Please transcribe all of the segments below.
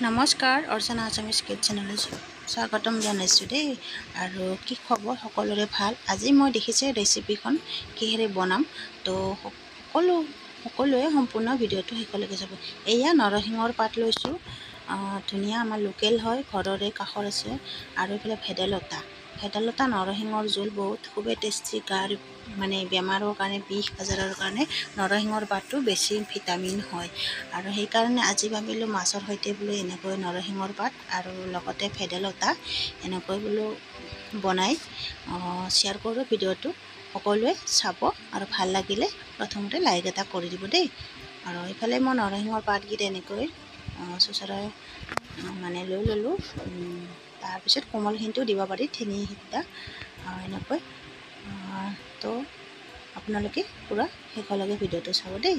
নমস্কাৰ, অৰ্চনা আছামিজ কিটচেনলৈ স্বাগতম জনাইছোঁ দেই। আৰু কি খবৰ? সকলোৰে ভাল? আজি মই দেখিছে ৰেচিপিখন কিহেৰে বনাম, তো সকলোৱে সম্পূৰ্ণ ভিডিঅ'টো শেষলৈকে যাব। এয়া নৰসিংহৰ পাত লৈছোঁ, ধুনীয়া, আমাৰ লোকেল হয়, ঘৰৰে কাষৰ আছে। আৰু এইফালে ভেদাইলতা নৰসিংহৰ জোল বহুত খুবেই টেষ্টি। গাৰ মানে বেমাৰৰ কাৰণে, বিষ আজাৰৰ কাৰণে নৰসিংহৰ পাতটো বেছি ভিটামিন হয়। আৰু সেইকাৰণে আজি ভাবিলোঁ মাছৰ সৈতে বোলো এনেকৈ নৰসিংহৰ পাত আৰু লগতে ভেদাইলতা এনেকৈ বোলো বনাই শ্বেয়াৰ কৰোঁ ভিডিঅ'টো। সকলোৱে চাব আৰু ভাল লাগিলে প্ৰথমতে লাইক এটা কৰি দিব দেই। আৰু এইফালে মই নৰসিংহৰ পাতকেইটা এনেকৈ চুচৰাই মানে লৈ ল'লোঁ। তাৰপিছত কোমলখিনিও দিব পাৰি, ঠেঙিকেইটা এনেকৈ। তো আপোনালোকে পূৰা শেষলৈকে ভিডিঅ'টো চাব দেই।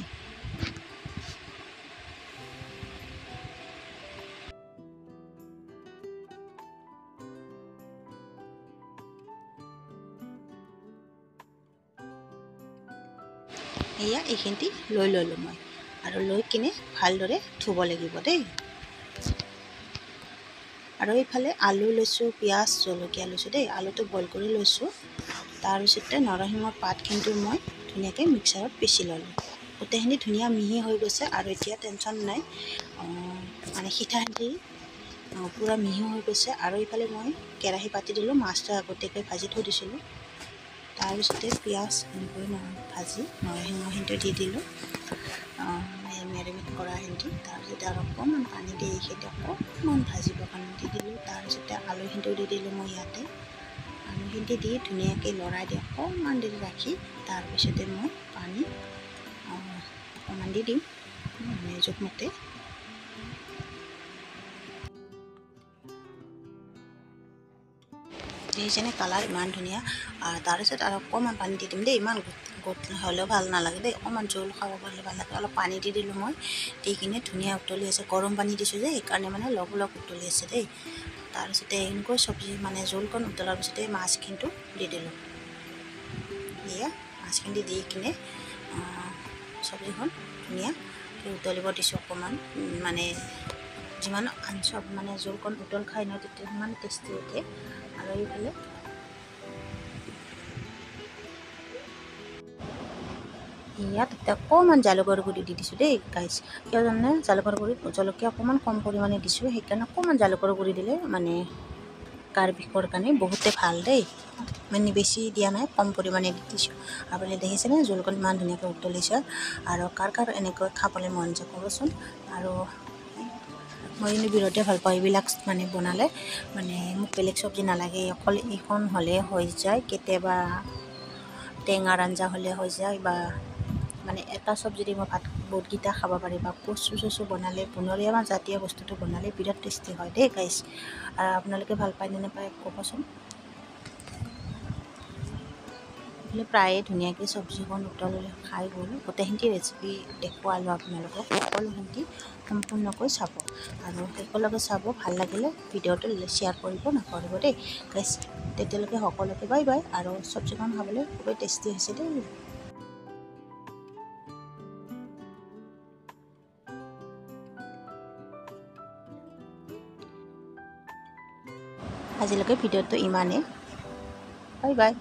এয়া এইখিনি লৈ ল'লোঁ মই, আৰু লৈ কিনে ভালদৰে ধুব লাগিব দেই। আৰু এইফালে আলু লৈছোঁ, পিঁয়াজ, জলকীয়া লৈছোঁ দেই। আলুটো বইল কৰি লৈছোঁ। তাৰপিছতে নৰসিংহৰ পাতখিনি মই ধুনীয়াকৈ মিক্সাৰত পিচি ল'লোঁ। গোটেইখিনি ধুনীয়া মিহি হৈ গৈছে আৰু এতিয়া টেনশ্যন নাই, মানে সিঠাখিনি পূৰা মিহি হৈ গৈছে। আৰু এইফালে মই কেৰাহী পাতি দিলোঁ, মাছটো আগতীয়াকৈ ভাজি থৈ দিছিলোঁ। তাৰপিছতে পিঁয়াজ এনেকৈ ভাজি নৰসিংহখিনি দি দিলোঁ, মেৰিনেট কৰাখিনি। তাৰপিছতে আৰু অকণমান পানী দি এইখিনি অকণমান ভাজিবৰ কাৰণে দি দিলোঁ। তাৰপিছতে আলুখিনিও দি দিলোঁ মই ইয়াতে। আলুখিনি দি ধুনীয়াকৈ লৰাই দি অকণমান দেৰি ৰাখি তাৰপিছতে মই পানী অকণমান দি দিম, মানে জোখমতে। দেখিছেনে কালাৰ ইমান ধুনীয়া। তাৰপিছত আৰু অকণমান পানী দি দিম দেই, ইমান গোট হ'লেও ভাল নালাগে দেই, অকণমান জোল খাব পাৰিলে ভাল লাগে। অলপ পানী দি দিলোঁ মই, দি কিনে ধুনীয়া উতলি আছে। গৰম পানী দিছোঁ যে সেইকাৰণে মানে লগ উতলি আছে দেই। তাৰপিছতে এনেকৈ চব্জি মানে জোলকণ উতলাৰ পিছতে মাছখিনিটো দি দিলোঁ। এয়া মাছখিনি দি কিনে চব্জিখন ধুনীয়াকৈ উতলিব দিছোঁ অকণমান। মানে যিমান আঞ্চব মানে জোলকণ উতল খাই ন, তেতিয়া সিমান টেষ্টি উঠে। আৰু এইফালে ইয়াত অকণমান জালুকৰ গুড়ি দি দিছোঁ দেই গাইছ। কিয় জানে? জালুকৰ গুড়ি জলকীয়া অকণমান কম পৰিমাণে দিছোঁ, সেইকাৰণে অকণমান জালুকৰ গুড়ি দিলে মানে গাৰ বিষৰ কাৰণে বহুতে ভাল দেই। মানে বেছি দিয়া নাই, কম পৰিমাণে দি দিছোঁ। আপুনি দেখিছেনে জোলকণ ইমান ধুনীয়াকৈ উতলিছে। আৰু কাৰ এনেকৈ খাবলৈ মন যায় ক'বচোন। আৰু মই কিন্তু বিৰাটেই ভাল পাওঁ এইবিলাক মানে বনালে, মানে মোক বেলেগ চব্জি নালাগে, অকল এইখন হ'লে হৈ যায়। কেতিয়াবা টেঙাৰ আঞ্জা হ'লে হৈ যায়, বা মানে এটা চব্জি দি মই ভাত বহুতকেইটা খাব পাৰি। বা কচু চচু বনালে, বনৰীয়া বা জাতীয় বস্তুটো বনালে বিৰাট টেষ্টি হয় দেই গাইছ। আৰু আপোনালোকে ভাল পায় নে নাপায় ক'বচোন। প্ৰায়ে ধুনীয়াকৈ চব্জিখন উতলি খাই গ'ল। গোটেইখিনি ৰেচিপি দেখুৱালোঁ আপোনালোকক, সকলোখিনি সম্পূৰ্ণকৈ চাব। আৰু শেষলৈকে চাব, ভাল লাগিলে ভিডিঅ'টো শ্বেয়াৰ কৰিব নকৰিব দেই গাইছ। তেতিয়ালৈকে সকলোকে বাই বাই। আৰু চব্জিখন খাবলৈ খুবেই টেষ্টি হৈছে দেই। আজিলৈকে ভিডিঅ'টো ইমানেই, বাই বাই।